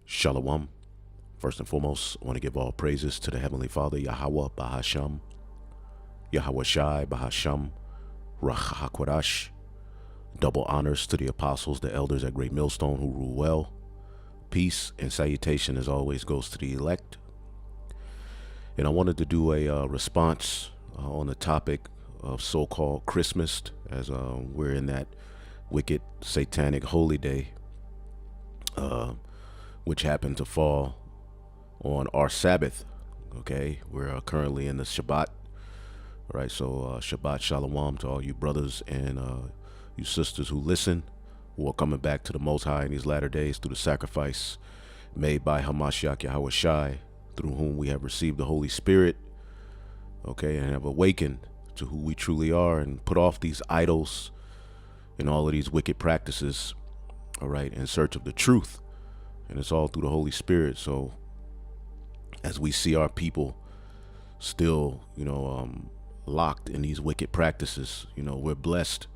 Shalom. First and foremost, I want to give all praises to the Heavenly Father, YAHAWAH, BaHa SHAM, YAHAWASHI, BaHa SHAM, RAWCHAA QADASH. Double honors to the apostles, the elders at Great Millstone who rule well. Peace and salutation as always goes to the elect. And I wanted to do a response on the topic of so-called Christmas, as we're in that wicked satanic holy day, which happened to fall on our Sabbath. Okay, we're currently in the Shabbat. All right, so Shabbat Shalom to all you brothers and you sisters who listen, who are coming back to the Most High in these latter days through the sacrifice made by Hamashiach YAHAWASHI, through whom we have received the Holy Spirit, okay, and have awakened to who we truly are and put off these idols and all of these wicked practices, all right, in search of the truth. And it's all through the Holy Spirit. So as we see our people still, locked in these wicked practices, we're blessed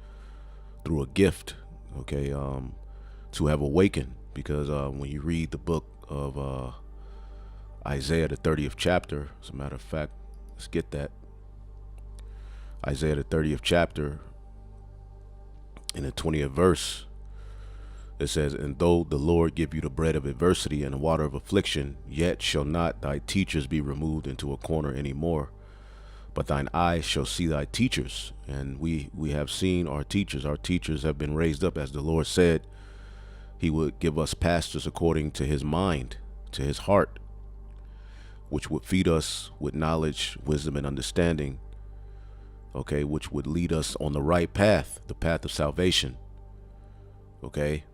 through a gift, okay, to have awakened. Because when you read the book of Isaiah, the 30th chapter, as a matter of fact, let's get that. Isaiah, the 30th chapter, in the 20th verse, it says, "And though the Lord give you the bread of adversity and the water of affliction, yet shall not thy teachers be removed into a corner any more. But thine eyes shall see thy teachers." And we have seen our teachers. Our teachers have been raised up, as the Lord said he would give us pastors according to his mind, to his heart, which would feed us with knowledge, wisdom, and understanding, okay, which would lead us on the right path, the path of salvation, okay.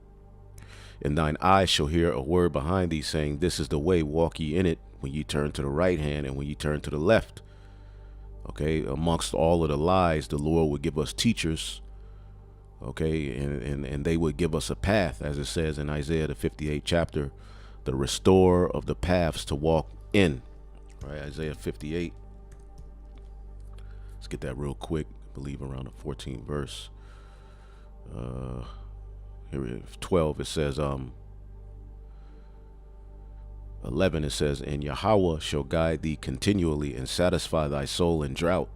"And thine eyes shall hear a word behind thee, saying, This is the way, walk ye in it, when ye turn to the right hand and when ye turn to the left." Okay, amongst all of the lies, the Lord would give us teachers, okay, and they would give us a path, as it says in Isaiah, the 58th chapter, the restorer of the paths to walk in, right? Isaiah 58. Let's get that real quick, I believe around the 14th verse. Here it is, 12, it says, 11, it says, "And Yahawah shall guide thee continually, and satisfy thy soul in drought,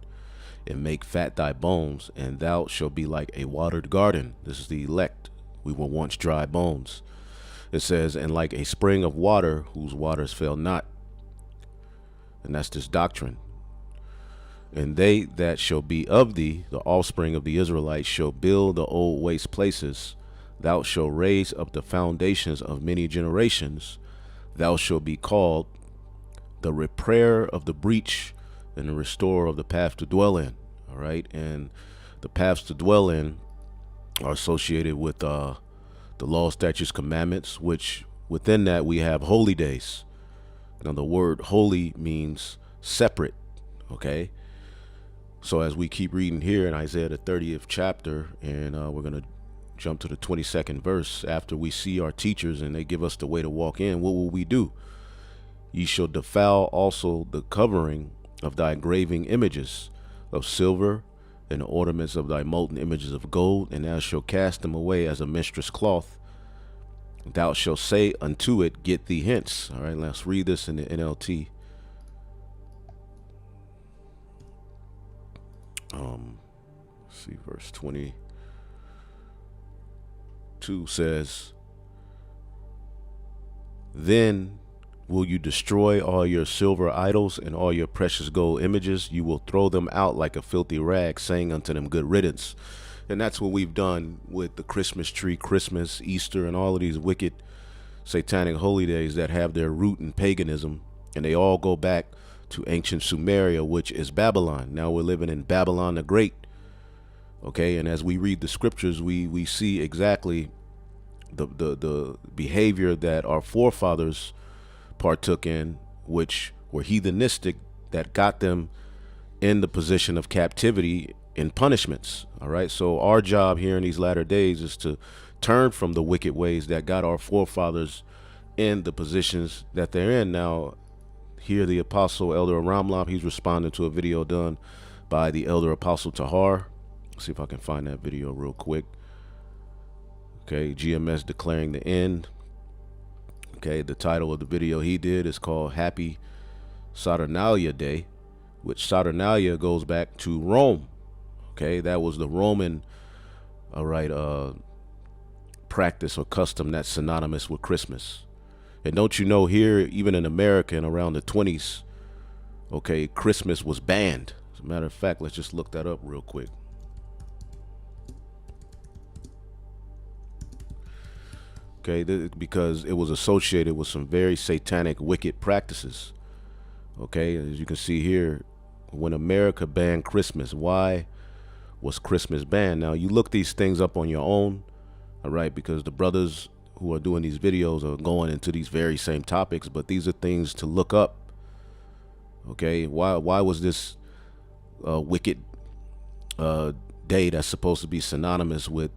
and make fat thy bones, and thou shalt be like a watered garden." This is the elect. We were once dry bones. It says, "And like a spring of water, whose waters fail not." And that's this doctrine. "And they that shall be of thee, the offspring of the Israelites, shall build the old waste places. Thou shalt raise up the foundations of many generations. Thou shalt be called the repairer of the breach and the restorer of the path to dwell in." All right. And the paths to dwell in are associated with the law, statutes, commandments, which within that we have holy days. Now the word holy means separate. Okay. So as we keep reading here in Isaiah, the 30th chapter, and we're going to jump to the 22nd verse. After we see our teachers and they give us the way to walk in, what will we do? "Ye shall defile also the covering of thy graving images of silver, and the ornaments of thy molten images of gold, and thou shalt cast them away as a mistress cloth. Thou shalt say unto it, Get thee hence." All right, let's read this in the NLT. Let's see, verse 22 says, "Then will you destroy all your silver idols and all your precious gold images. You will throw them out like a filthy rag, saying unto them, Good riddance." And that's what we've done with the Christmas tree, Christmas, Easter, and all of these wicked satanic holy days that have their root in paganism. And they all go back to ancient Sumeria, which is Babylon. Now we're living in Babylon the Great. Okay, and as we read the scriptures, we see exactly the behavior that our forefathers partook in, which were heathenistic, that got them in the position of captivity and punishments. All right, so our job here in these latter days is to turn from the wicked ways that got our forefathers in the positions that they're in. Now, here the Apostle Elder Ramlab, he's responding to a video done by the Elder Apostle Tahar. See if I can find that video real quick. Okay, GMS declaring the end. Okay, the title of the video he did is called Happy Saturnalia Day, which Saturnalia goes back to Rome. Okay, that was the Roman, all right, practice or custom that's synonymous with Christmas. And don't you know, here, even in America, in around the 20s, okay, Christmas was banned. As a matter of fact, let's just look that up real quick. Okay, because it was associated with some very satanic, wicked practices. Okay, as you can see here, when America banned Christmas, why was Christmas banned? Now, you look these things up on your own, all right, because the brothers who are doing these videos are going into these very same topics, but these are things to look up. Okay, why was this wicked day that's supposed to be synonymous with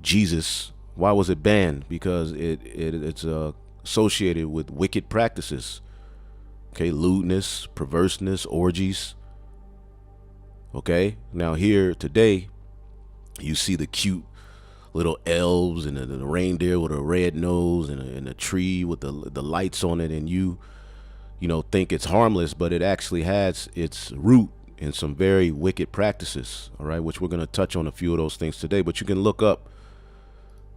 Jesus, why was it banned? Because it's associated with wicked practices. Okay, lewdness, perverseness, orgies. Okay, now here today, you see the cute little elves and the reindeer with a red nose and a tree with the lights on it, and you know, think it's harmless, but it actually has its root in some very wicked practices. All right, which we're going to touch on a few of those things today. But you can look up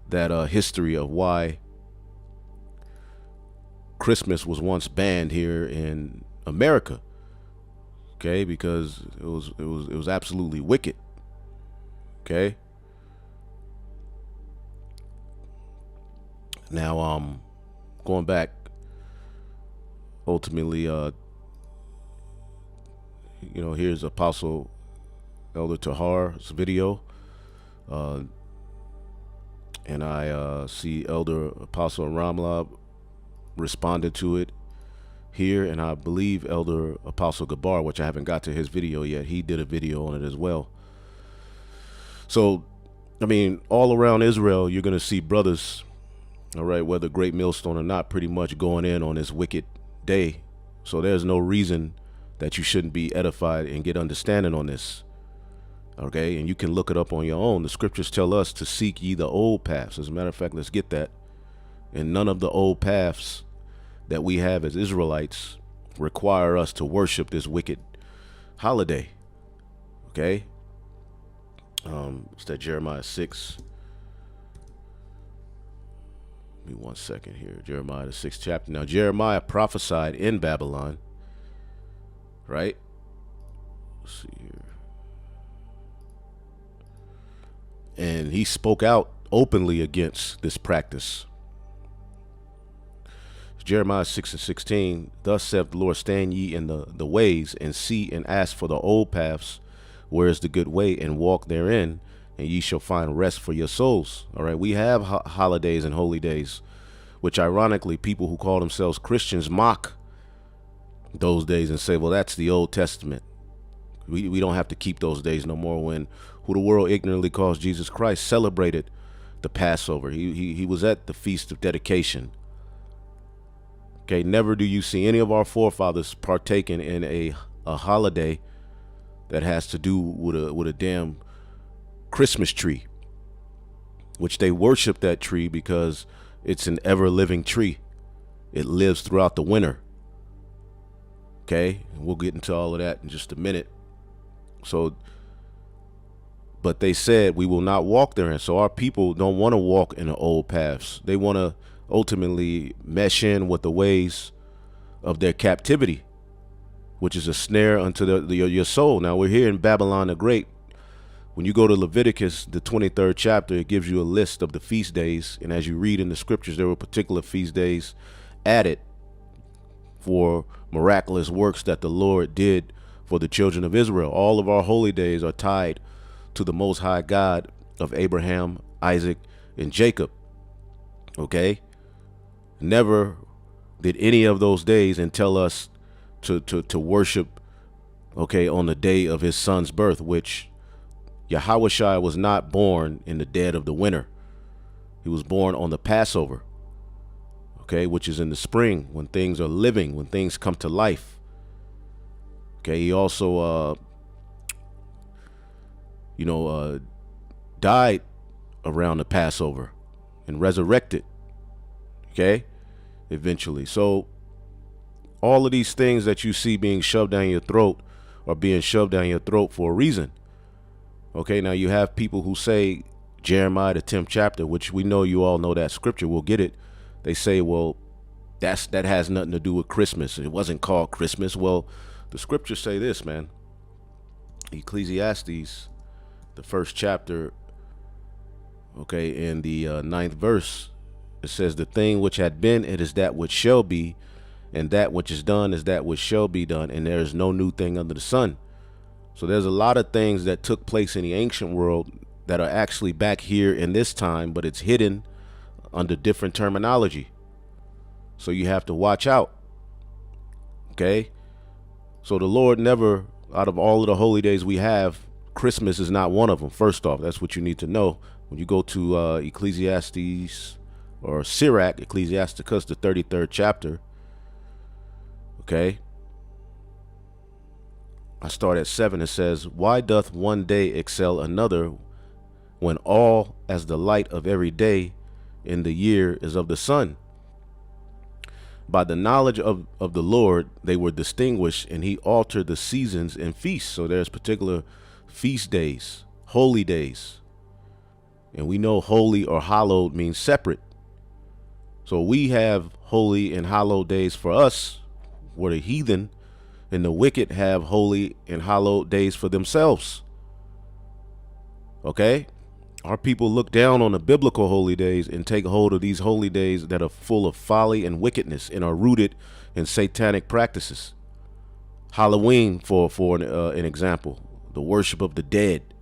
that history of why Christmas was once banned here in America. Okay, because it was absolutely wicked. Okay. Now, going back, ultimately, you know, here's Apostle Elder Tahar's video, and I see Elder Apostle Ramlab responded to it here, and I believe Elder Apostle Gabar, which I haven't got to his video yet, he did a video on it as well. So, I mean, all around Israel, you're going to see brothers, all right, whether Great Millstone or not, pretty much going in on this wicked day. So there's no reason that you shouldn't be edified and get understanding on this. Okay, and you can look it up on your own. The scriptures tell us to seek ye the old paths. As a matter of fact, let's get that. And none of the old paths that we have as Israelites require us to worship this wicked holiday. Okay, it's that Jeremiah 6. Give me 1 second here. Jeremiah, the 6th chapter. Now, Jeremiah prophesied in Babylon, right? Let's see here. And he spoke out openly against this practice. Jeremiah 6:16. Thus saith the Lord, stand ye in the ways, and see and ask for the old paths, where is the good way, and walk therein, and ye shall find rest for your souls. All right, we have holidays and holy days, which ironically people who call themselves Christians mock those days and say, well, that's the Old Testament. We don't have to keep those days no more, when who the world ignorantly calls Jesus Christ celebrated the Passover. He was at the Feast of Dedication. Okay, never do you see any of our forefathers partaking in a holiday that has to do with a damn Christmas tree, which they worship that tree because it's an ever-living tree. It lives throughout the winter. Okay, and we'll get into all of that in just a minute. So, but they said we will not walk therein. So our people don't want to walk in the old paths. They want to ultimately mesh in with the ways of their captivity, which is a snare unto your soul. Now we're here in Babylon the Great. When you go to Leviticus, the 23rd chapter, it gives you a list of the feast days. And as you read in the scriptures, there were particular feast days added for miraculous works that the Lord did for the children of Israel. All of our holy days are tied to the Most High God of Abraham, Isaac, and Jacob. Okay? Never did any of those days entail us to worship, okay, on the day of his son's birth, which YAHAWASHI was not born in the dead of the winter. He was born on the Passover, okay, which is in the spring, when things are living, when things come to life. Okay, he also, died around the Passover and resurrected. Okay, eventually. So all of these things that you see being shoved down your throat are being shoved down your throat for a reason. Okay, now you have people who say Jeremiah, the 10th chapter, which we know you all know that scripture, we'll get it. They say, well, that has nothing to do with Christmas. It wasn't called Christmas. Well, the scriptures say this, man. Ecclesiastes, the 1st chapter, okay, in the 9th verse, it says, the thing which had been, it is that which shall be, and that which is done is that which shall be done, and there is no new thing under the sun. So there's a lot of things that took place in the ancient world that are actually back here in this time, but it's hidden under different terminology. So you have to watch out. Okay? So the Lord never, out of all of the holy days we have, Christmas is not one of them. First off, that's what you need to know. When you go to Ecclesiastes or Sirach, Ecclesiasticus, the 33rd chapter, okay, I start at 7. It says, why doth one day excel another, when all as the light of every day in the year is of the sun? By the knowledge of the Lord they were distinguished, and he altered the seasons and feasts. So there's particular feast days, holy days. And we know holy or hallowed means separate. So we have holy and hallowed days for us, where the heathen and the wicked have holy and hallowed days for themselves. Okay? Our people look down on the biblical holy days and take hold of these holy days that are full of folly and wickedness and are rooted in satanic practices. Halloween, for an example, the worship of the dead,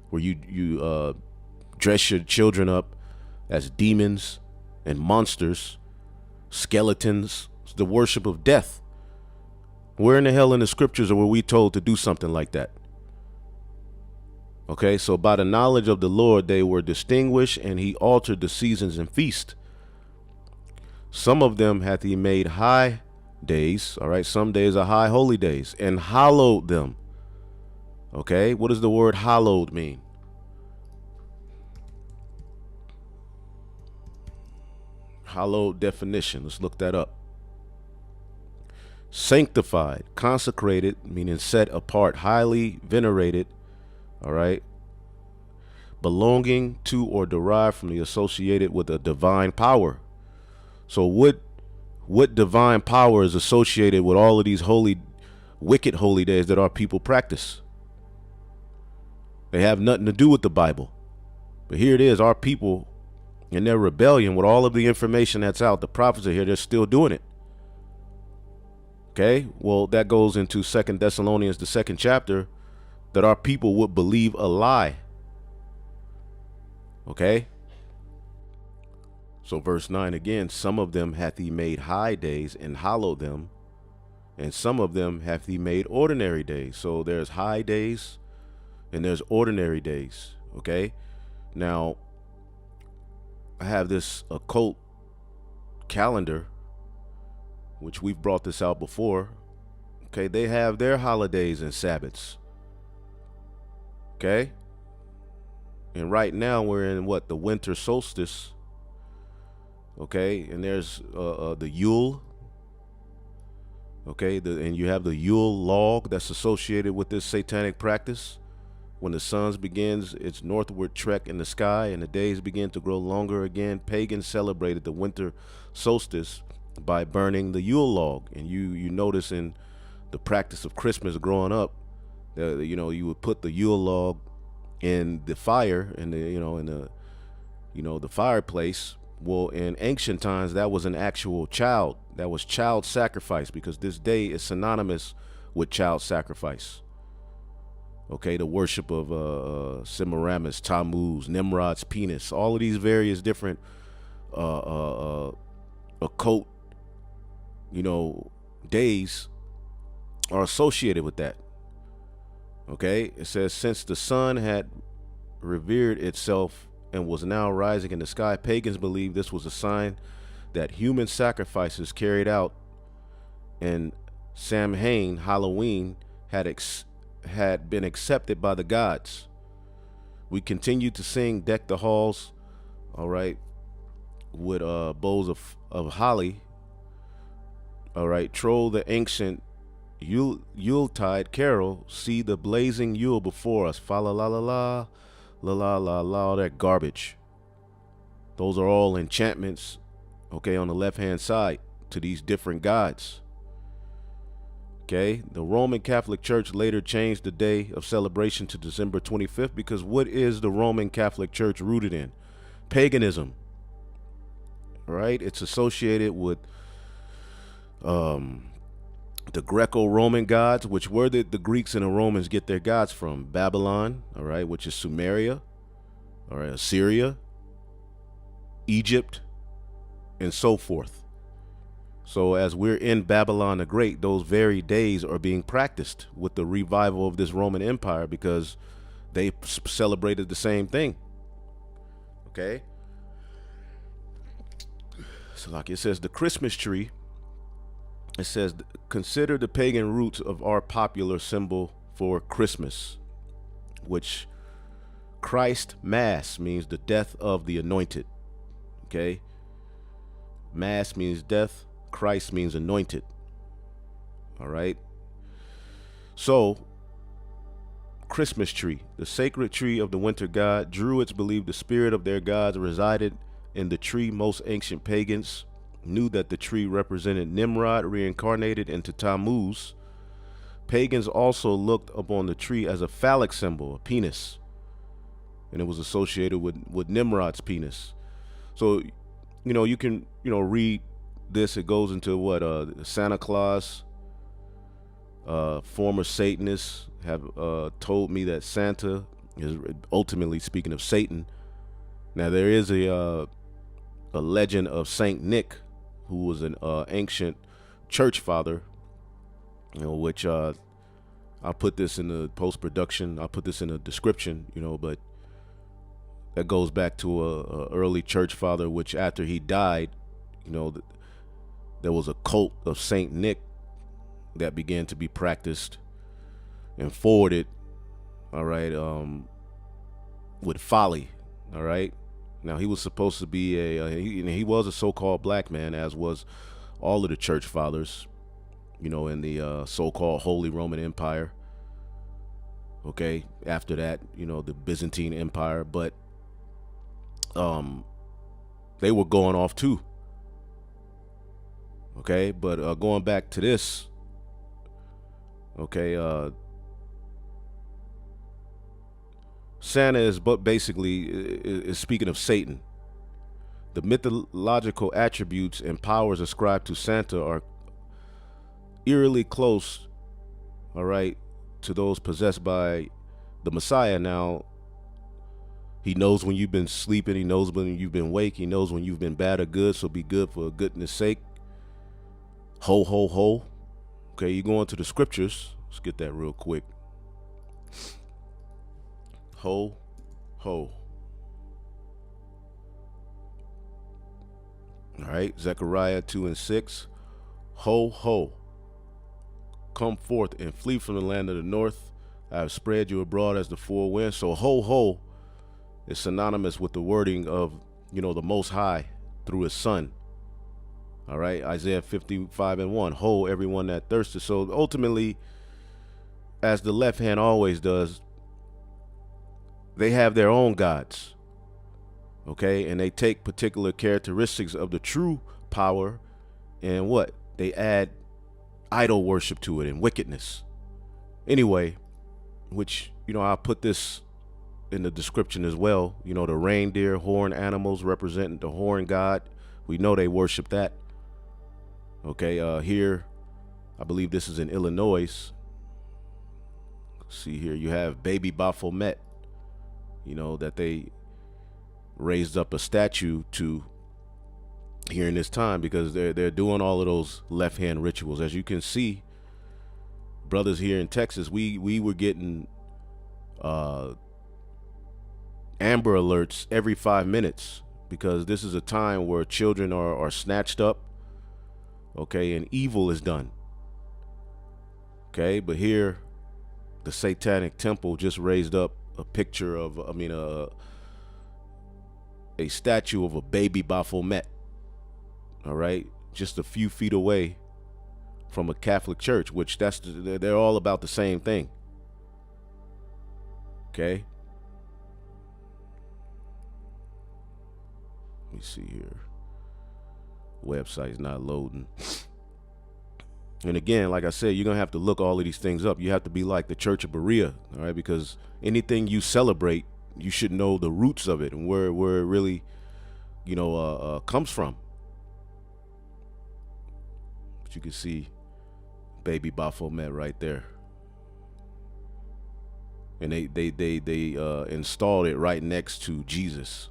where you dress your children up as demons and monsters, skeletons, the worship of death. Where in the hell in the scriptures were we told to do something like that? Okay, so by the knowledge of the Lord they were distinguished, and he altered the seasons and feast. Some of them hath he made high days, all right, some days are high holy days, and hallowed them. Okay, what does the word hallowed mean? Hallowed definition, let's look that up. Sanctified, consecrated, meaning set apart, highly venerated, all right, belonging to or derived from, the associated with a divine power. So what divine power is associated with all of these wicked holy days that our people practice? They have nothing to do with the Bible. But here it is, our people in their rebellion, with all of the information that's out, the prophets are here, they're still doing it. Okay, well, that goes into 2 Thessalonians, the 2nd chapter, that our people would believe a lie. Okay, so verse 9 again, some of them hath he made high days and hallowed them, and some of them hath he made ordinary days. So there's high days and there's ordinary days. Okay, now I have this occult calendar, which we've brought this out before. Okay, they have their holidays and Sabbaths. Okay, and right now we're in what, the winter solstice. Okay, and there's the Yule. Okay, and you have the Yule log that's associated with this satanic practice. When the sun begins its northward trek in the sky and the days begin to grow longer again, pagans celebrated the winter solstice by burning the Yule log. And you notice in the practice of Christmas growing up, that you would put the Yule log in the fire, in the fireplace. Well, in ancient times, that was an actual child. That was child sacrifice, because this day is synonymous with child sacrifice. Okay, the worship of Semiramis, Tammuz, Nimrod's penis, all of these various different occult, days are associated with that. Okay, it says, since the sun had revered itself and was now rising in the sky, pagans believed this was a sign that human sacrifices carried out in Samhain, Halloween, had been accepted by the gods. We continue to sing, deck the halls, all right, with boughs of of holly, all right, troll the ancient Yuletide carol, see the blazing Yule before us, fa la la la la, la la la la, all that garbage. Those are all enchantments, okay, on the left-hand side to these different gods. Okay, the Roman Catholic Church later changed the day of celebration to December 25th because what is the Roman Catholic Church rooted in? Paganism, right? It's associated with the Greco-Roman gods, which were the Greeks and the Romans get their gods from. Babylon, all right, which is Sumeria, all right, Assyria, Egypt, and so forth. So as we're in Babylon the Great, those very days are being practiced with the revival of this Roman Empire because they celebrated the same thing. Okay? So like it says, the Christmas tree, it says, consider the pagan roots of our popular symbol for Christmas, which Christ Mass means the death of the anointed. Okay? Mass means death. Christ means anointed. All right. So, Christmas tree, the sacred tree of the winter god. Druids believed the spirit of their gods resided in the tree. Most ancient pagans knew that the tree represented Nimrod reincarnated into Tammuz. Pagans also looked upon the tree as a phallic symbol, a penis, and it was associated with Nimrod's penis. So, you can, read this. It goes into what Santa Claus, former Satanists have told me that Santa is ultimately speaking of Satan. Now there is a legend of Saint Nick, who was an ancient church father, which I'll put this in the post-production, I'll put this in the description, but that goes back to a early church father, which after he died, there was a cult of Saint Nick that began to be practiced and forwarded, all right, with folly, all right. Now he was supposed to be he was a so-called black man, as was all of the church fathers, in the so-called Holy Roman Empire. Okay, after that, the Byzantine Empire, but they were going off too. Okay, but going back to this, okay, Santa is basically is speaking of Satan. The mythological attributes and powers ascribed to Santa are eerily close, all right, to those possessed by the Messiah. Now, he knows when you've been sleeping, he knows when you've been awake, he knows when you've been bad or good, so be good for goodness sake. Ho, ho, ho. Okay, you go into the scriptures. Let's get that real quick. Ho, ho. All right, Zechariah 2:6. Ho, ho. Come forth and flee from the land of the north. I have spread you abroad as the four winds. So ho, ho is synonymous with the wording of, the Most High through his Son. All right, Isaiah 55:1. Ho, everyone that thirsteth. So ultimately, as the left hand always does, they have their own gods. Okay, and they take particular characteristics of the true power and what? They add idol worship to it and wickedness. Anyway, which, I'll put this in the description as well. The reindeer, horned animals representing the horn god. We know they worship that. Okay, here, I believe this is in Illinois. See here, you have baby Baphomet, that they raised up a statue to here in this time because they're doing all of those left-hand rituals. As you can see, brothers here in Texas, we were getting Amber Alerts every 5 minutes because this is a time where children are snatched up. Okay, and evil is done. Okay, but here, the Satanic Temple just raised up a picture of, a statue of a baby Baphomet. all right, just a few feet away from a Catholic church, which they're all about the same thing. Okay. Let me see here. Website's not loading. And again, like I said, you're going to have to look all of these things up. You have to be like the Church of Berea, all right? Because anything you celebrate, you should know the roots of it and where it really, you know, comes from. But you can see baby Baphomet right there. And they installed it right next to Jesus.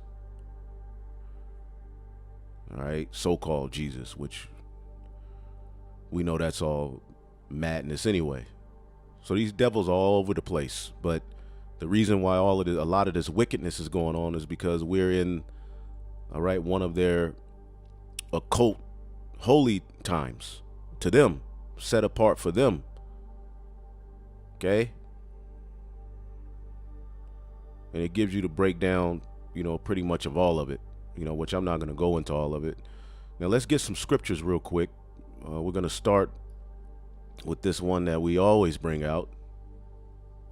All right, so-called Jesus, which we know that's all madness anyway. So these devils are all over the place. But the reason why a lot of this wickedness is going on is because we're in, all right, one of their occult holy times to them, set apart for them. Okay. And it gives you the breakdown, you know, pretty much of all of it, you know, which I'm not going to go into all of it. Now let's get some scriptures real quick. We're going to start with this one that we always bring out.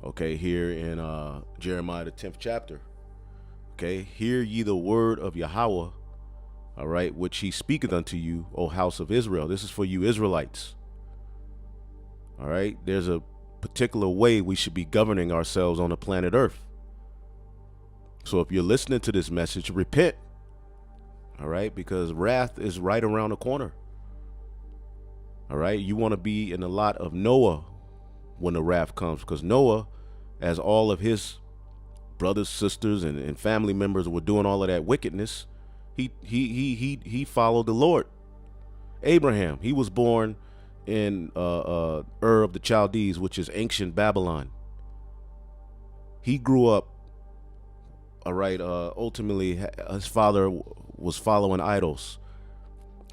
Okay, here in Jeremiah the 10th chapter. Okay, hear ye the word of Yahawah, all right, which he speaketh unto you, O house of Israel. This is for you Israelites. All right, there's a particular way we should be governing ourselves on the planet Earth. So if you're listening to this message, repent. All right, because wrath is right around the corner. All right, you want to be in the lot of Noah when the wrath comes, because Noah, as all of his brothers, sisters, and family members were doing all of that wickedness, he followed the Lord. Abraham, he was born in Ur of the Chaldees, which is ancient Babylon. He grew up, all right, ultimately his father was following idols.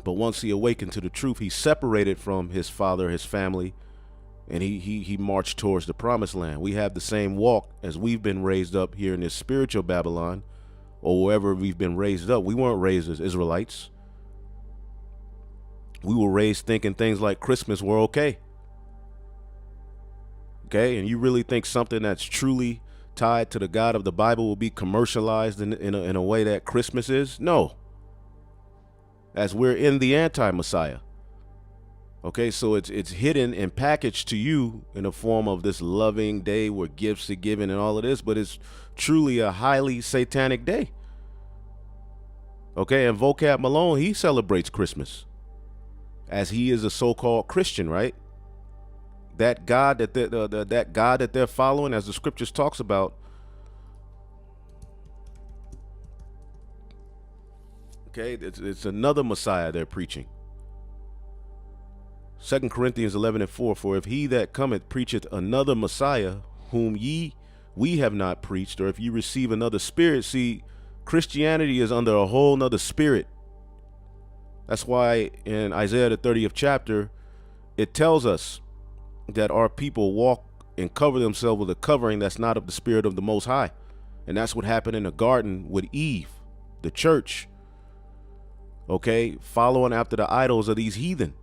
But once he awakened to the truth, he separated from his father, his family, and he marched towards the promised land. We have the same walk as we've been raised up here in this spiritual Babylon, or wherever we've been raised up. We weren't raised as Israelites. We were raised thinking things like Christmas were okay. Okay, and you really think something that's truly tied to the God of the Bible will be commercialized in a way that Christmas is? No. As we're in the anti-Messiah. Okay, so it's hidden and packaged to you in the form of this loving day where gifts are given and all of this, but it's truly a highly satanic day. Okay, and Vocab Malone, he celebrates Christmas as he is a so-called Christian, right? That God that they're following, as the scriptures talks about, okay, it's another Messiah they're preaching. 2 Corinthians 11:4, for if he that cometh preacheth another Messiah, whom we have not preached, or if you receive another spirit, see, Christianity is under a whole nother spirit. That's why in Isaiah the 30th chapter, it tells us that our people walk and cover themselves with a covering that's not of the spirit of the Most High. And that's what happened in the garden with Eve, the church. Okay, following after the idols of these heathen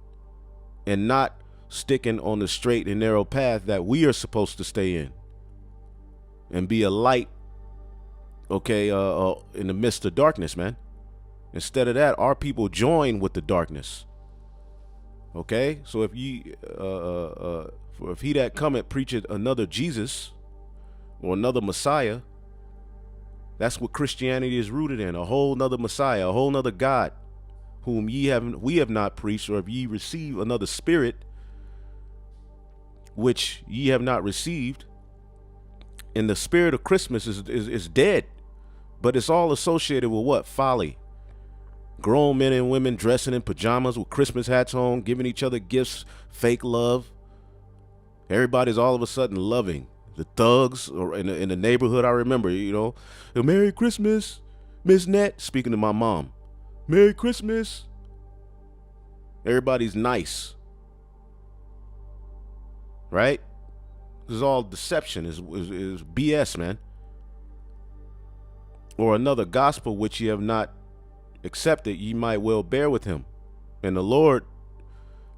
and not sticking on the straight and narrow path that we are supposed to stay in and be a light, okay, in the midst of darkness, man. Instead of that, our people join with the darkness. Okay, so if if he that cometh preacheth another Jesus or another Messiah, that's what Christianity is rooted in, a whole nother Messiah, a whole nother God, whom we have not preached, or if ye receive another spirit, which ye have not received. And the spirit of Christmas is dead, but it's all associated with what? Folly. Grown men and women dressing in pajamas with Christmas hats on, giving each other gifts, fake love. Everybody's all of a sudden loving. The thugs or in the neighborhood, I remember, you know, Merry Christmas, Miss Net, speaking to my mom. Merry Christmas. Everybody's nice. Right? This is all deception, is BS, man. Or another gospel which ye have not accepted, ye might well bear with him. And the Lord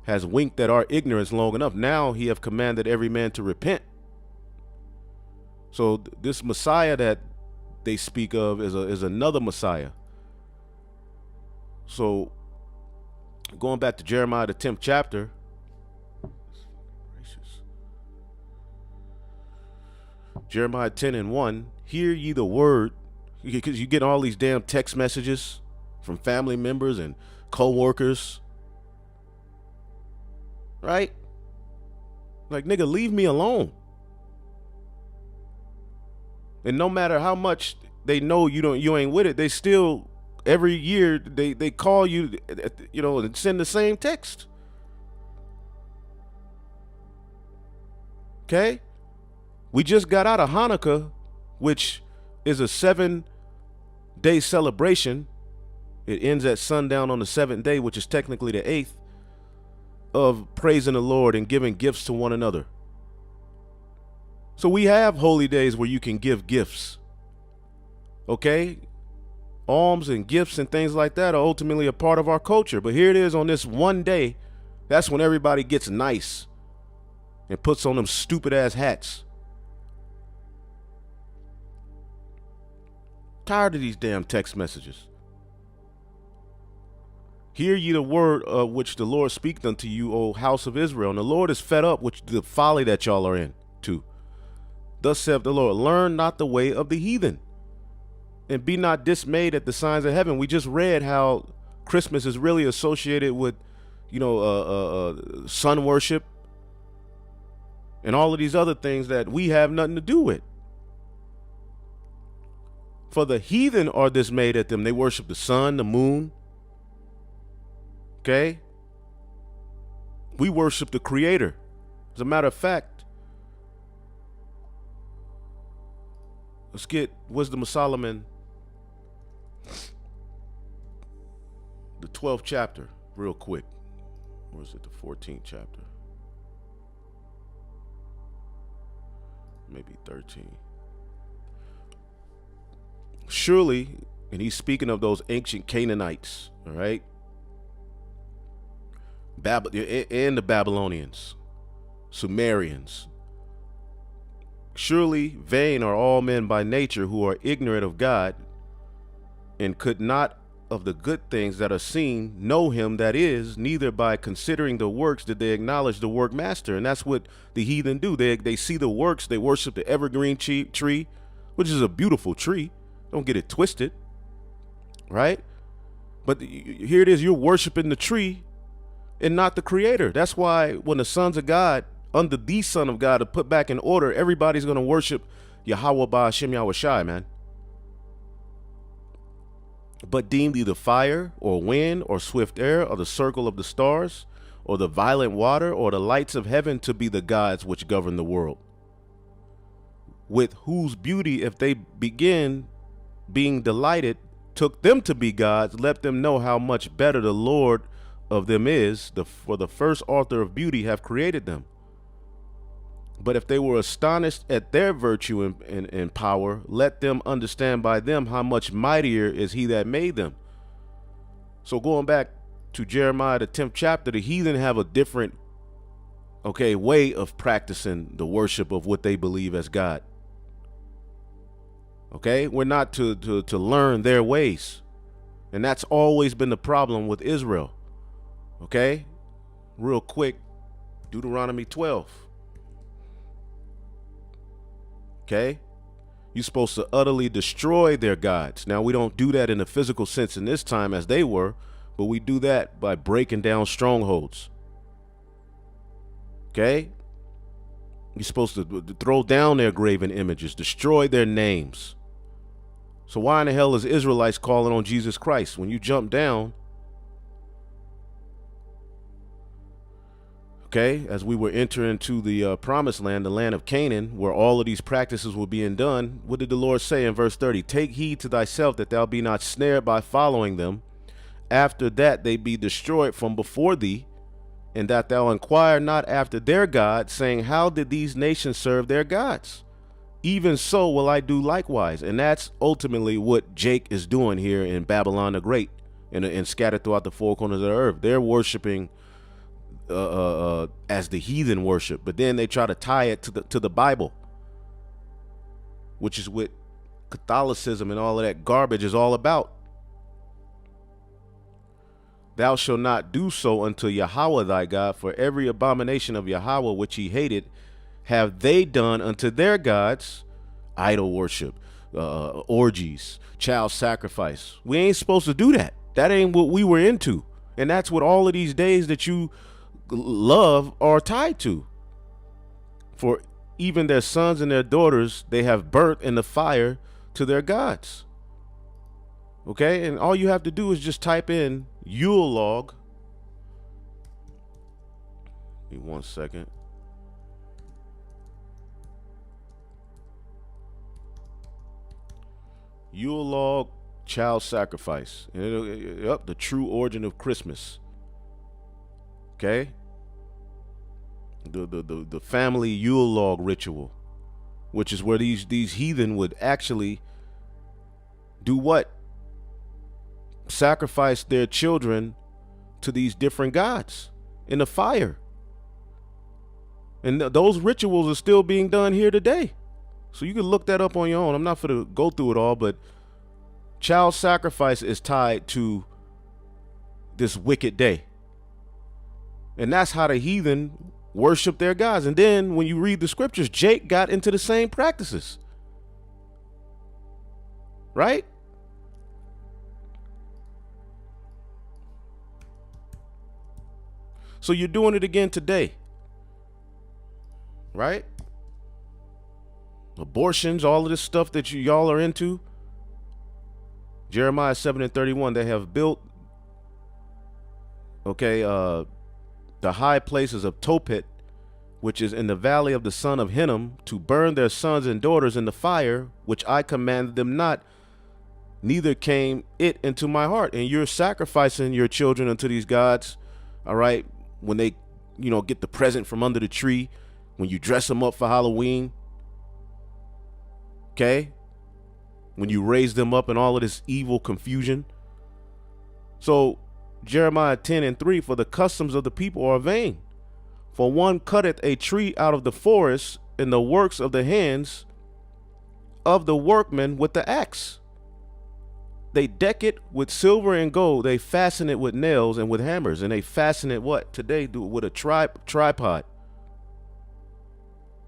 has winked at our ignorance long enough. Now he have commanded every man to repent. So this Messiah that they speak of is another Messiah. So going back to Jeremiah, the 10th chapter. Jeremiah 10:1, hear ye the word, because you get all these damn text messages from family members and co-workers, right? Like, nigga, leave me alone. And no matter how much they know you ain't with it, they still every year they call you, you know, and send the same text. Okay? We just got out of Hanukkah, which is a 7-day celebration. It ends at sundown on the 7th day, which is technically the 8th, of praising the Lord and giving gifts to one another. So we have holy days where you can give gifts. Okay? Alms and gifts and things like that are ultimately a part of our culture. But here it is on this one day, that's when everybody gets nice and puts on them stupid ass hats. Tired of these damn text messages. Hear ye the word of which the Lord speaketh unto you, O house of Israel. And the Lord is fed up with the folly that y'all are in too. Thus saith the Lord, learn not the way of the heathen, and be not dismayed at the signs of heaven. We just read how Christmas is really associated with, you know, sun worship and all of these other things that we have nothing to do with. For the heathen are dismayed at them. They worship the sun, the moon. Okay? We worship the Creator. As a matter of fact, let's get Wisdom of Solomon, the 12th chapter, real quick. Or is it the 14th chapter? Maybe 13. Surely, and he's speaking of those ancient Canaanites, all right? And the Babylonians, Sumerians. Surely vain are all men by nature who are ignorant of God, and could not of the good things that are seen know him that is, neither by considering the works did they acknowledge the work master. And that's what the heathen do. They see the works, they worship the evergreen tree, which is a beautiful tree. Don't get it twisted, right? But here it is, you're worshiping the tree and not the Creator. That's why when the sons of God, under the Son of God, are put back in order, everybody's going to worship YAHAWAH, BaHa, YAHAWASHI, man. But deem thee the fire, or wind, or swift air, or the circle of the stars, or the violent water, or the lights of heaven to be the gods which govern the world, with whose beauty, if they begin being delighted, took them to be gods, let them know how much better the Lord of them is, for the first author of beauty have created them. But if they were astonished at their virtue and power, let them understand by them how much mightier is he that made them. So going back to Jeremiah, the 10th chapter, the heathen have a different, way of practicing the worship of what they believe as God. Okay, we're not to learn their ways. And that's always been the problem with Israel. Okay, real quick, Deuteronomy 12. Okay, you're supposed to utterly destroy their gods. Now, we don't do that in a physical sense in this time as they were, but we do that by breaking down strongholds. Okay, you're supposed to throw down their graven images, destroy their names. So why in the hell is Israelites calling on Jesus Christ? When you jump down, okay, as we were entering to the promised land, the land of Canaan, where all of these practices were being done, what did the Lord say in verse 30? Take heed to thyself that thou be not snared by following them. After that they be destroyed from before thee, and that thou inquire not after their gods, saying, how did these nations serve their gods? Even so will I do likewise. And that's ultimately what Jake is doing here in Babylon the Great and scattered throughout the four corners of the earth. They're worshiping as the heathen worship, but then they try to tie it to the Bible, which is what Catholicism and all of that garbage is all about. Thou shalt not do so unto Yahawah thy God, for every abomination of Yahawah which he hated have they done unto their gods, idol worship, orgies, child sacrifice. We ain't supposed to do that. That ain't what we were into. And that's what all of these days that you love are tied to. For even their sons and their daughters they have burnt in the fire to their gods. Okay, and all you have to do is just type in Yule log. Give me 1 second. Yule log child sacrifice. Yep, the true origin of Christmas. Okay, the family Yule log ritual, which is where these heathen would actually do what? Sacrifice their children to these different gods in the fire. And those rituals are still being done here today. So you can look that up on your own. I'm not going to go through it all, but child sacrifice is tied to this wicked day. And that's how the heathen worship their gods. And then when you read the scriptures, Jake got into the same practices. Right? So you're doing it again today. Right? Abortions, all of this stuff that y'all are into. Jeremiah 7:31, they have built, okay, the high places of Tophet, which is in the valley of the son of Hinnom, to burn their sons and daughters in the fire, which I commanded them not, neither came it into my heart. And you're sacrificing your children unto these gods, all right, when they, get the present from under the tree, when you dress them up for Halloween, okay, when you raise them up in all of this evil confusion. So Jeremiah 10:3, for the customs of the people are vain. For one cutteth a tree out of the forest in the works of the hands of the workmen with the axe. They deck it with silver and gold. They fasten it with nails and with hammers. And they fasten it what? Today do it with a tripod.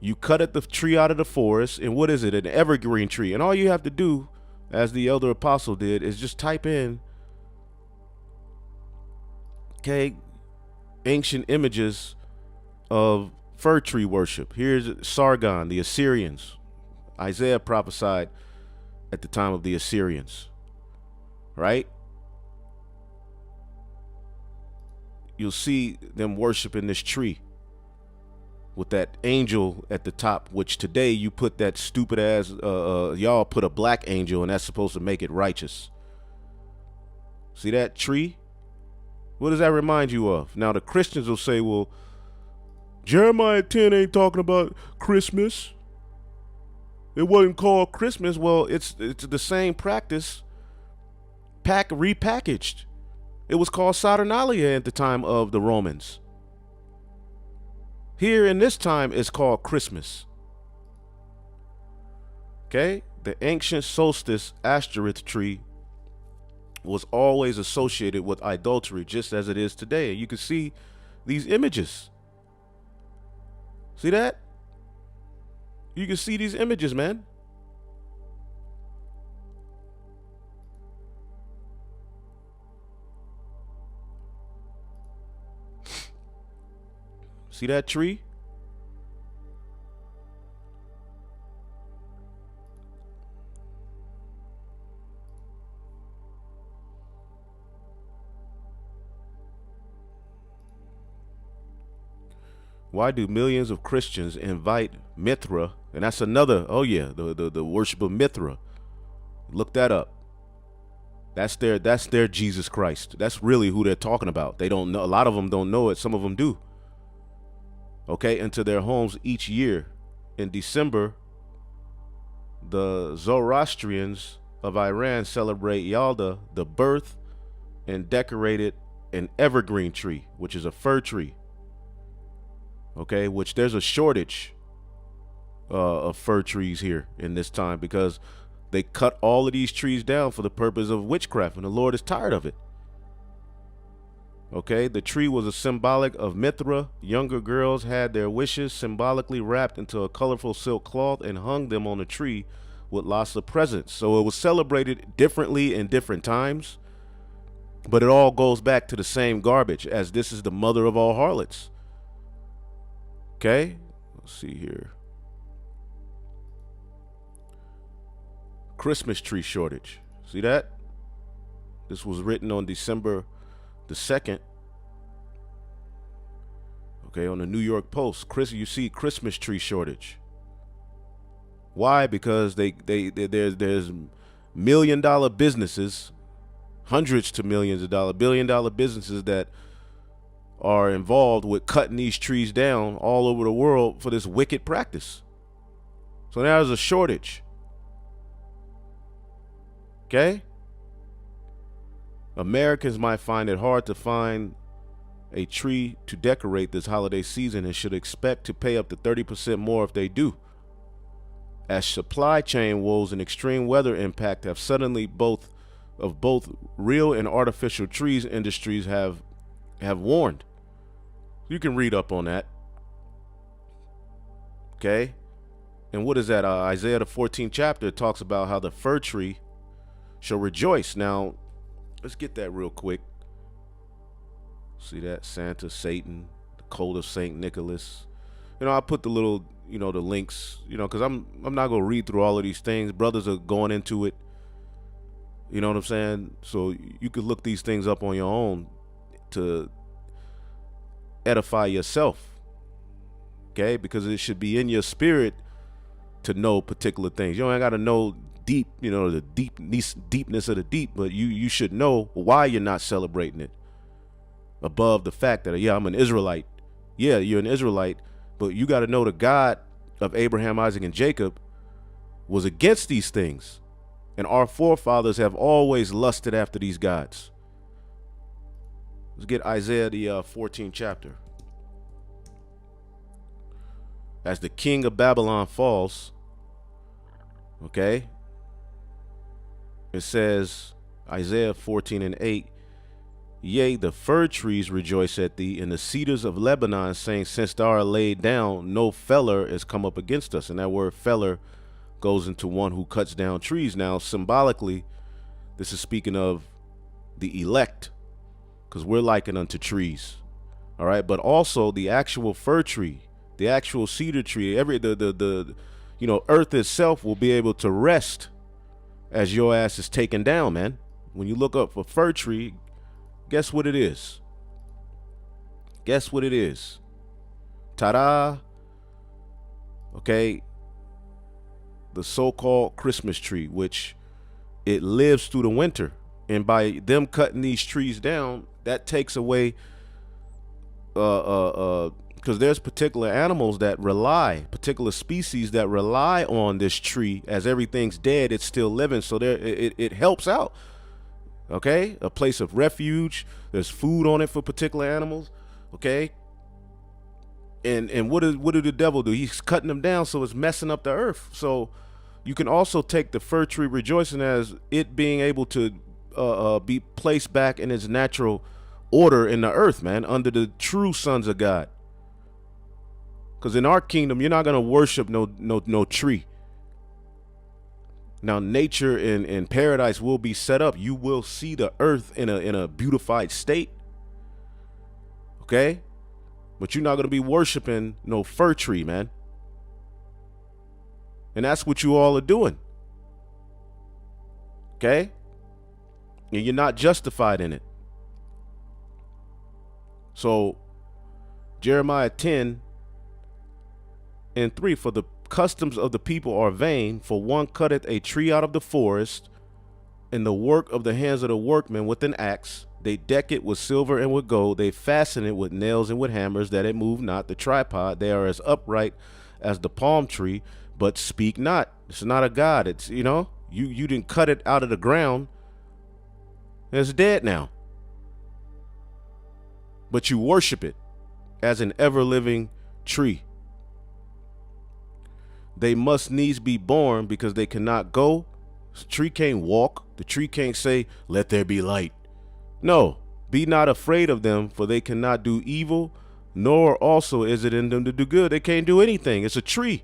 You cut the tree out of the forest, and what is it? An evergreen tree. And all you have to do, as the elder apostle did, is just type in, okay, ancient images of fir tree worship. Here's Sargon, the Assyrians. Isaiah prophesied at the time of the Assyrians, right? You'll see them worshiping this tree with that angel at the top, which today you put that stupid ass, y'all put a black angel, and that's supposed to make it righteous. See that tree? What does that remind you of? Now the Christians will say, well, Jeremiah 10 ain't talking about Christmas. It wasn't called Christmas. Well, it's the same practice, repackaged. It was called Saturnalia at the time of the Romans. Here in this time, it's called Christmas. Okay? The ancient solstice Ashtoreth tree was always associated with idolatry, just as it is today. And you can see these images. See that? You can see these images, man. See that tree? Why do millions of Christians invite Mithra? And that's another, oh yeah, the worship of Mithra. Look that up. That's their Jesus Christ. That's really who they're talking about. They don't know. A lot of them don't know it. Some of them do. Okay, into their homes each year. In December, the Zoroastrians of Iran celebrate Yalda, the birth and decorated an evergreen tree, which is a fir tree. Okay, which there's a shortage of fir trees here in this time because they cut all of these trees down for the purpose of witchcraft, and the Lord is tired of it. Okay, the tree was a symbolic of Mithra. Younger girls had their wishes symbolically wrapped into a colorful silk cloth and hung them on the tree with lots of presents. So it was celebrated differently in different times, but it all goes back to the same garbage, as this is the mother of all harlots. Okay, let's see here. Christmas tree shortage. See that? This was written on December the 2nd. Okay, on the New York Post. You see Christmas tree shortage. Why? Because there's $1 million businesses, hundreds to millions of dollars, $1 billion businesses that are involved with cutting these trees down all over the world for this wicked practice. So now there's a shortage. Okay? Americans might find it hard to find a tree to decorate this holiday season and should expect to pay up to 30% more if they do, as supply chain woes and extreme weather impact have suddenly both real and artificial trees industries have warned. You can read up on that. Okay? And what is that? Isaiah the 14th chapter talks about how the fir tree shall rejoice. Now, let's get that real quick. See that? Santa, Satan, the cult of Saint Nicholas. You know, I put the little, the links, because I'm not going to read through all of these things. Brothers are going into it. You know what I'm saying? So you could look these things up on your own to edify yourself. Okay? Because it should be in your spirit to know particular things. You ain't got to know deep, the deepness of the deep, but you should know why you're not celebrating it. Above the fact that, yeah, I'm an Israelite. Yeah, you're an Israelite, but you got to know the God of Abraham, Isaac, and Jacob was against these things. And our forefathers have always lusted after these gods. Let's get Isaiah the 14th chapter. As the king of Babylon falls, okay, it says, Isaiah 14:8, yea, the fir trees rejoice at thee, and the cedars of Lebanon, saying, since thou art laid down, no feller is come up against us. And that word feller goes into one who cuts down trees. Now, symbolically, this is speaking of the elect, because we're likened unto trees. All right, but also the actual fir tree, the actual cedar tree, earth itself will be able to rest as your ass is taken down, man. When you look up for fir tree, guess what it is? Guess what it is? Ta-da! Okay, the so-called Christmas tree, which it lives through the winter. And by them cutting these trees down, that takes away, because there's particular animals that rely, particular species that rely on this tree. As everything's dead, it's still living, so it helps out. Okay, a place of refuge. There's food on it for particular animals. Okay, and what did the devil do? He's cutting them down, so it's messing up the earth. So you can also take the fir tree rejoicing as it being able to be placed back in its natural order in the earth, man, under the true sons of God. Because in our kingdom, you're not gonna worship no tree. Now, nature in paradise will be set up. You will see the earth in a beautified state. Okay? But you're not going to be worshiping no fir tree, man. And that's what you all are doing. Okay? And you're not justified in it. So, Jeremiah 10:3, for the customs of the people are vain, for one cutteth a tree out of the forest, in the work of the hands of the workmen with an axe. They deck it with silver and with gold. They fasten it with nails and with hammers, that it move not. The tripod, they are as upright as the palm tree, but speak not. It's not a god. It's, you didn't cut it out of the ground. It's dead now. but you worship it as an ever-living tree. They must needs be born because they cannot go. The tree can't walk. The tree can't say, let there be light. No, be not afraid of them, for they cannot do evil, nor also is it in them to do good. They can't do anything. It's a tree.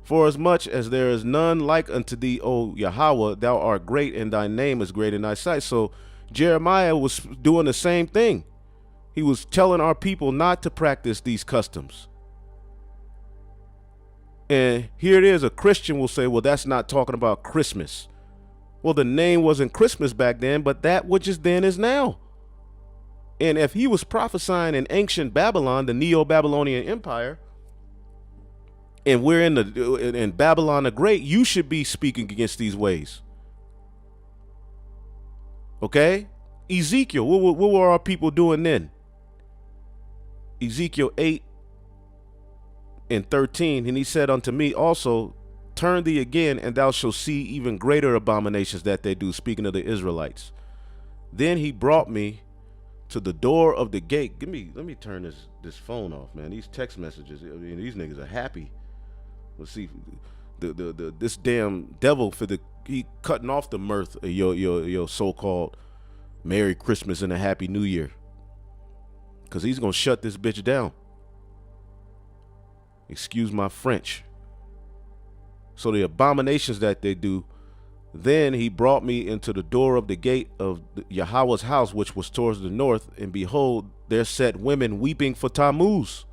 For as much as there is none like unto thee, O Yahweh, thou art great, and thy name is great in thy sight. So Jeremiah was doing the same thing. He was telling our people not to practice these customs. And here it is, a Christian will say, well, that's not talking about Christmas. Well, the name wasn't Christmas back then, but that which is then is now. And if he was prophesying in ancient Babylon, the Neo-Babylonian Empire, and we're in Babylon the Great, you should be speaking against these ways. Okay? Ezekiel, what were our people doing then? Ezekiel 8 and 13, and he said unto me also, turn thee again, and thou shalt see even greater abominations that they do, speaking of the Israelites. Then he brought me to the door of the gate. Let me turn this phone off, man. These text messages, I mean, these niggas are happy. Let's see, this damn devil he cutting off the mirth of your so-called Merry Christmas and a Happy New Year, because he's gonna shut this bitch down. Excuse my French. So the abominations that they do. Then he brought me into the door of the gate of Yahweh's house, which was towards the north, and behold, there sat women weeping for Tammuz.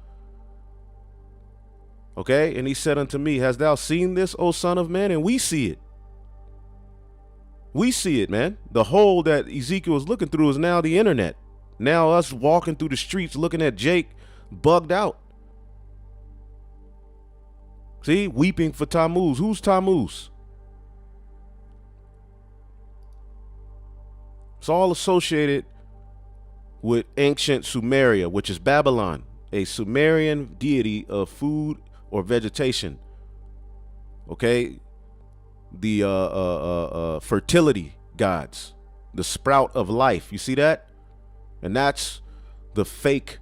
Okay, and he said unto me, hast thou seen this, O son of man? And we see it. We see it, man. The hole that Ezekiel was looking through is now the internet. Now us walking through the streets looking at Jake bugged out. See, weeping for Tammuz. Who's Tammuz? It's all associated with ancient Sumeria, which is Babylon, a Sumerian deity of food or vegetation. Okay, the fertility gods, the sprout of life. You see that? And that's the fake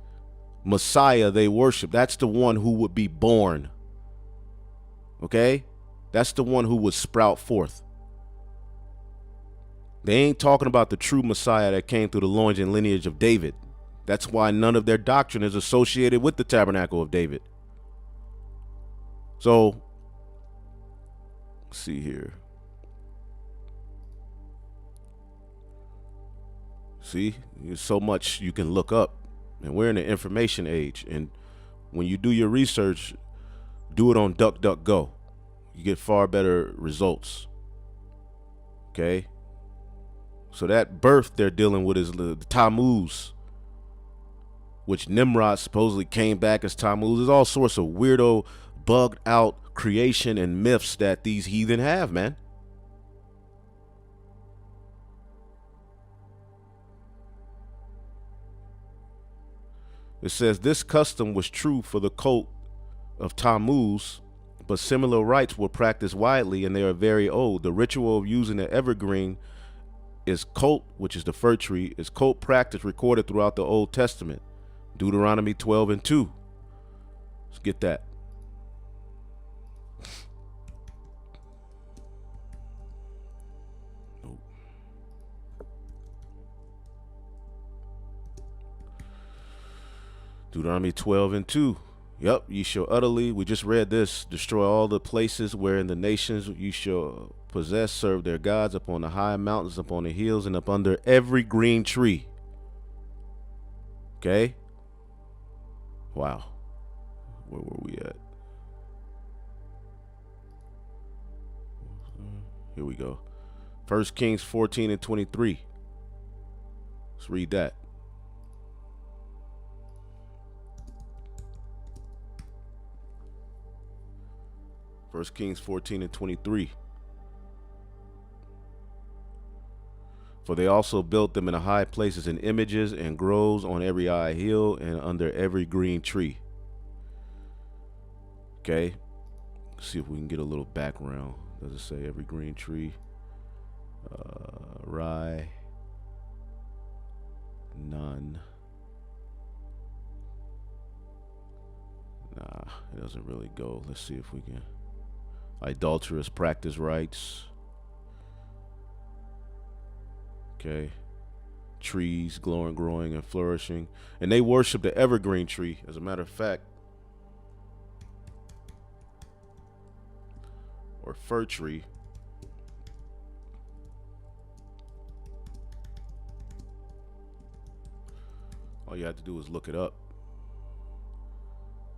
Messiah they worship. That's the one who would be born. Okay, that's the one who would sprout forth. They ain't talking about the true Messiah that came through the loins and lineage of David. That's why none of their doctrine is associated with the tabernacle of David. So, let's see here. See, there's so much you can look up, and we're in the information age. And when you do your research, do it on DuckDuckGo. You get far better results. Okay. So that birth they're dealing with is the Tammuz, which Nimrod supposedly came back as Tammuz. There's all sorts of weirdo, bugged out creation and myths that these heathen have, man. It says this custom was true for the cult of Tammuz, but similar rites were practiced widely and they are very old. The ritual of using the evergreen is cult, which is the fir tree, is cult practice recorded throughout the Old Testament. Deuteronomy 12 and 2. Let's get that. Nope. Deuteronomy 12 and 2. Yep, ye shall utterly, we just read this, destroy all the places wherein the nations you shall possess, serve their gods upon the high mountains, upon the hills, and up under every green tree. Okay? Wow. Where were we at? Here we go. 1 Kings 14 and 23. Let's read that. First Kings 14 and 23. For they also built them in the high places and images and groves on every high hill and under every green tree. Okay. Let's see if we can get a little background. Does it say every green tree? Rye. None. It doesn't really go. Let's see if we can. Idolatrous practice rites. Okay. Trees glowing, growing, and flourishing. And they worship the evergreen tree, as a matter of fact. Or fir tree. All you have to do is look it up.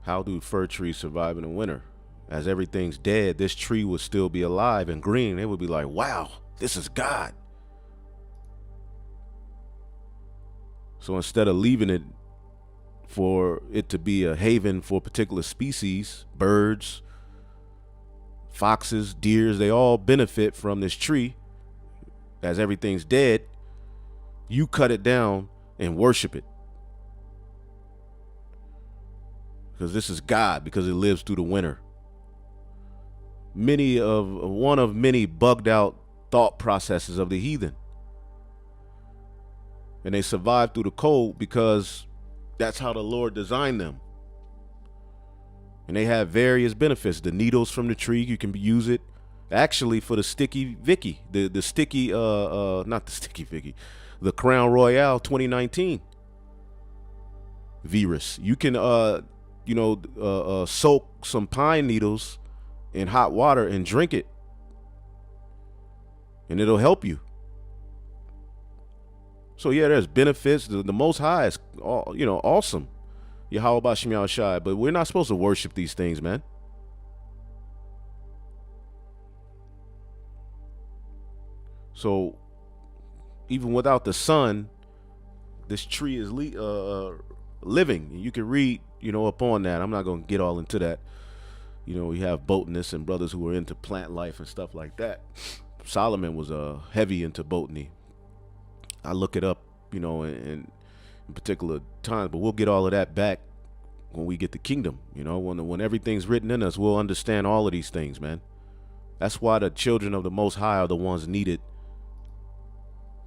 How do fir trees survive in the winter? As everything's dead, this tree would still be alive and green. It would be like, wow, this is God. So instead of leaving it for it to be a haven for particular species, birds, foxes, deers, they all benefit from this tree. As everything's dead, you cut it down and worship it. Because this is God, because it lives through the winter. One of many bugged out thought processes of the heathen. And they survive through the cold because that's how the Lord designed them. And they have various benefits. The needles from the tree, you can use it actually for the sticky Vicky, the sticky, not the sticky Vicky, the Crown Royale 2019 virus. You can, soak some pine needles in hot water and drink it, and it'll help you. So yeah, there's benefits. The Most High is, awesome. YAHAWASHI, but we're not supposed to worship these things, man. So even without the sun, this tree is living. You can read, upon that. I'm not going to get all into that. We have botanists and brothers who are into plant life and stuff like that. Solomon was heavy into botany. I look it up, in particular times, but we'll get all of that back when we get the kingdom. When everything's written in us, we'll understand all of these things, man. That's why the children of the Most High are the ones needed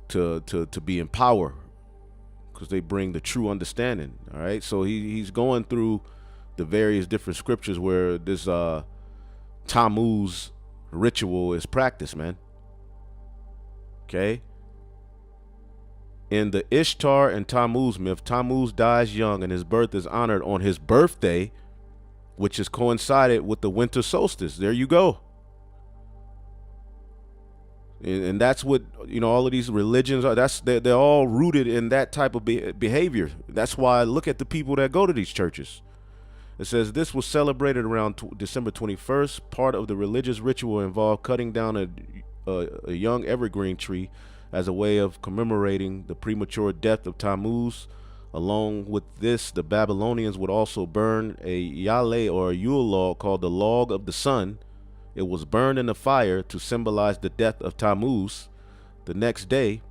to be in power, because they bring the true understanding. All right, so he's going through the various different scriptures where this Tammuz ritual is practiced, man. Okay. In the Ishtar and Tammuz myth, Tammuz dies young and his birth is honored on his birthday, which is coincided with the winter solstice. There you go. And that's what, all of these religions are. They're all rooted in that type of behavior. That's why I look at the people that go to these churches. It says this was celebrated around December 21st. Part of the religious ritual involved cutting down a young evergreen tree as a way of commemorating the premature death of Tammuz. Along with this, the Babylonians would also burn a Yale or a Yule log called the log of the sun. It was burned in the fire to symbolize the death of Tammuz. The next day,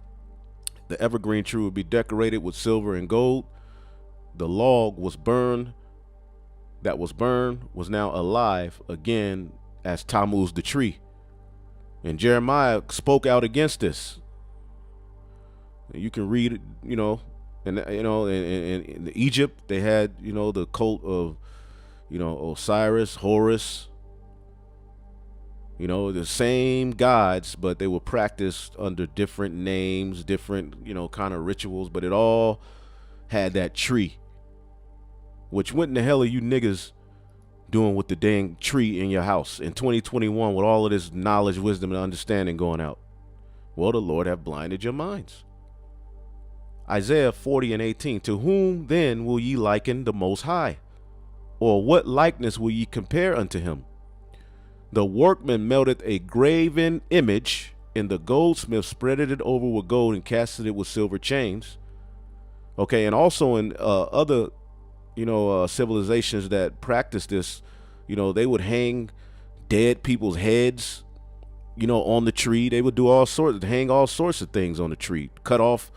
the evergreen tree would be decorated with silver and gold. The log was burned. That was burned was now alive again as Tammuz the tree. And Jeremiah spoke out against this. You can read it, in Egypt they had, the cult of, Osiris, Horus, the same gods, but they were practiced under different names, different, kind of rituals, but it all had that tree. Which, what in the hell are you niggas doing with the dang tree in your house in 2021 with all of this knowledge, wisdom, and understanding going out? Well, the Lord have blinded your minds. Isaiah 40:18, to whom then will ye liken the Most High? Or what likeness will ye compare unto him? The workman melted a graven image, and the goldsmith spreaded it over with gold and casted it with silver chains. Okay, and also in other, civilizations that practice this, they would hang dead people's heads, on the tree. They would do hang all sorts of things on the tree, cut off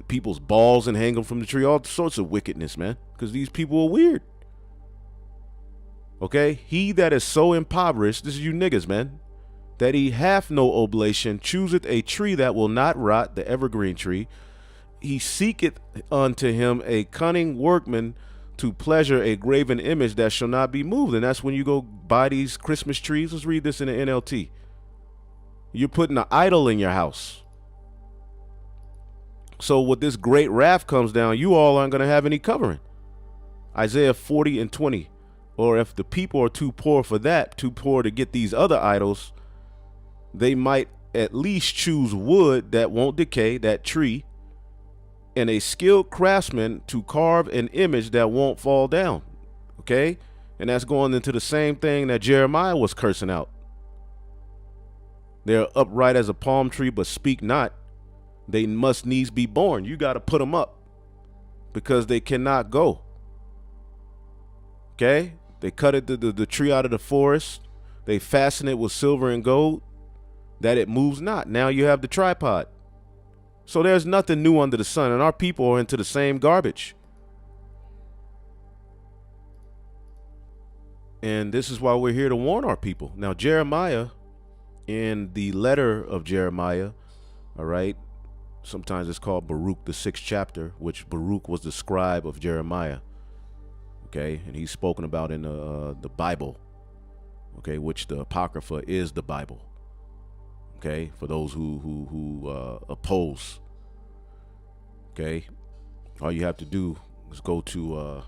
people's balls and hang them from the tree, all sorts of wickedness, man, because these people are weird. Okay, he that is so impoverished, this is you niggas, man, that he hath no oblation, chooseth a tree that will not rot, the evergreen tree. He seeketh unto him a cunning workman to pleasure a graven image that shall not be moved. And that's when you go buy these Christmas trees. Let's read this in the NLT. You're putting an idol in your house. So when this great wrath comes down, you all aren't going to have any covering. Isaiah 40:20. Or if the people are too poor for that, too poor to get these other idols, they might at least choose wood that won't decay, that tree, and a skilled craftsman to carve an image that won't fall down. Okay? And that's going into the same thing that Jeremiah was cursing out. They're upright as a palm tree, but speak not. They must needs be born. You got to put them up because they cannot go. Okay? They cut it, the tree out of the forest. They fasten it with silver and gold that it moves not. Now you have the tripod. So there's nothing new under the sun, and our people are into the same garbage. And this is why we're here to warn our people. Now, Jeremiah, in the letter of Jeremiah, all right, sometimes it's called Baruch, the 6th chapter, which Baruch was the scribe of Jeremiah. Okay, and he's spoken about in the Bible, okay, which the Apocrypha is the Bible. Okay, for those who oppose. Okay, all you have to do is go to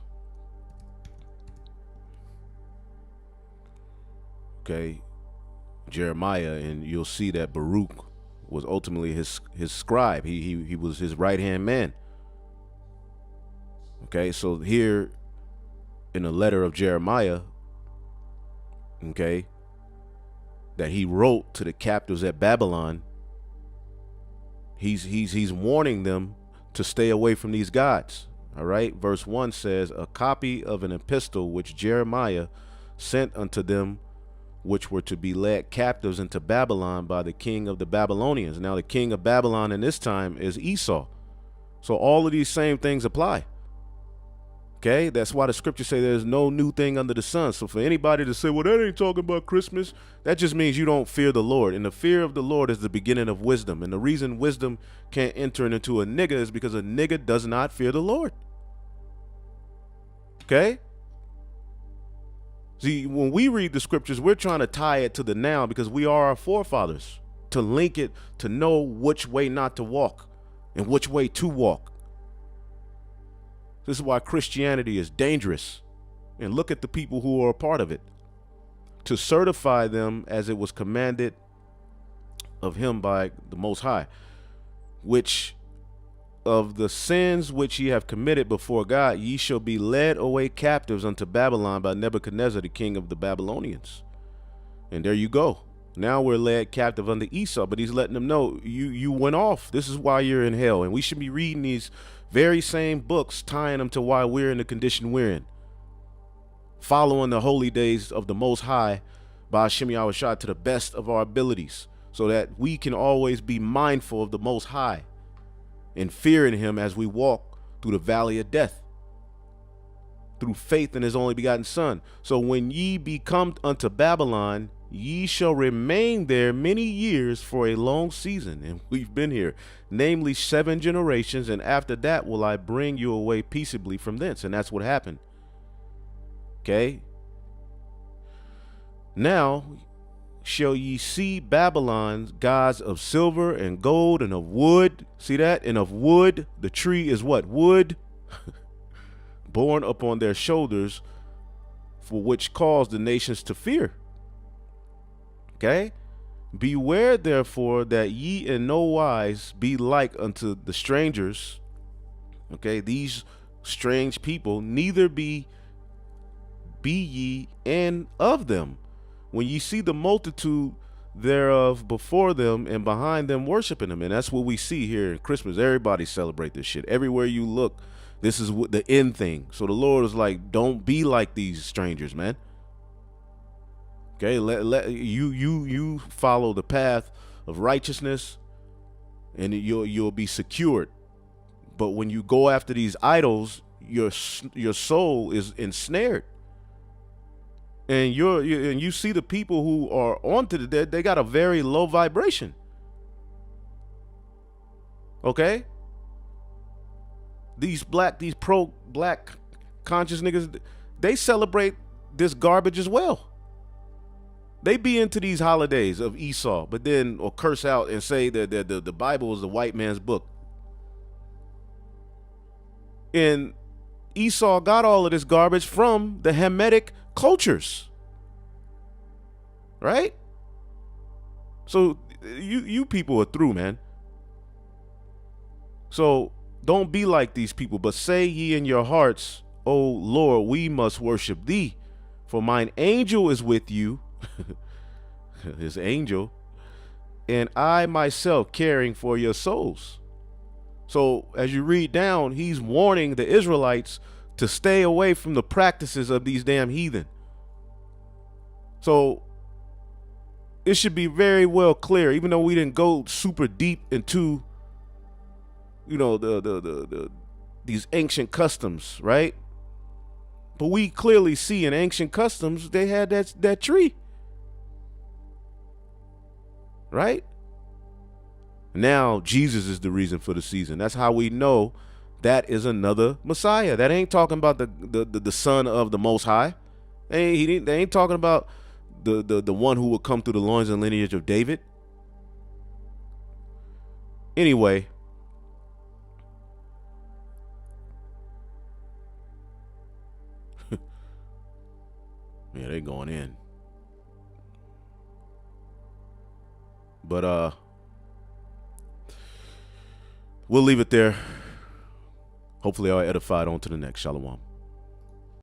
okay, Jeremiah, and you'll see that Baruch was ultimately his scribe. He was his right-hand man. Okay, so here in the letter of Jeremiah, okay, that he wrote to the captives at Babylon, he's warning them to stay away from these gods. All right, verse 1 says, a copy of an epistle which Jeremiah sent unto them which were to be led captives into Babylon by the king of the Babylonians. Now the king of Babylon in this time is Esau. So all of these same things apply. Okay, that's why the scriptures say there's no new thing under the sun. So for anybody to say, well, that ain't talking about Christmas, that just means you don't fear the Lord. And the fear of the Lord is the beginning of wisdom. And the reason wisdom can't enter into a nigga is because a nigga does not fear the Lord. Okay? See, when we read the scriptures, we're trying to tie it to the now because we are our forefathers, to link it, to know which way not to walk and which way to walk. This is why Christianity is dangerous. And look at the people who are a part of it. To certify them as it was commanded of him by the Most High, which of the sins which ye have committed before God, ye shall be led away captives unto Babylon by Nebuchadnezzar, the king of the Babylonians. And there you go. Now we're led captive unto Esau, but he's letting them know you went off. This is why you're in hell. And we should be reading these very same books, tying them to why we're in the condition we're in. Following the holy days of the Most High by YAHAWASHI to the best of our abilities, so that we can always be mindful of the Most High and fearing him as we walk through the valley of death, through faith in his only begotten Son. So when ye be come unto Babylon, ye shall remain there many years for a long season. And we've been here, namely 7 generations, and after that will I bring you away peaceably from thence. And that's what happened. Okay. Now shall ye see Babylon's gods of silver and gold and of wood. See that? And of wood. The tree is what? Wood. Borne upon their shoulders, for which caused the nations to fear. Okay, beware therefore that ye in no wise be like unto the strangers. Okay, these strange people, neither be ye in of them, when ye see the multitude thereof before them and behind them worshiping them. And that's what we see here in Christmas. Everybody celebrate this shit. Everywhere you look, this is what the end thing. So the Lord is like, don't be like these strangers, man. Okay, let you follow the path of righteousness, and you'll be secured. But when you go after these idols, your soul is ensnared, and you see the people who are onto the dead. They got a very low vibration. Okay, these pro black conscious niggas, they celebrate this garbage as well. They be into these holidays of Esau, but then or curse out and say that the Bible is the white man's book. And Esau got all of this garbage from the Hamitic cultures, right? So you people are through, man. So don't be like these people, but say ye in your hearts, O Lord, we must worship thee, for mine angel is with you, his angel, and I myself caring for your souls. So as you read down, he's warning the Israelites to stay away from the practices of these damn heathen. So it should be very well clear, even though we didn't go super deep into, you know, these ancient customs, right? But we clearly see in ancient customs they had that tree, right? Now Jesus is the reason for the season. That's how we know that is another Messiah. That ain't talking about the son of the Most High. They ain't talking about the one who will come through the loins and lineage of David. Anyway, yeah, they going in. But we'll leave it there. Hopefully I'll edified on to the next. Shalom.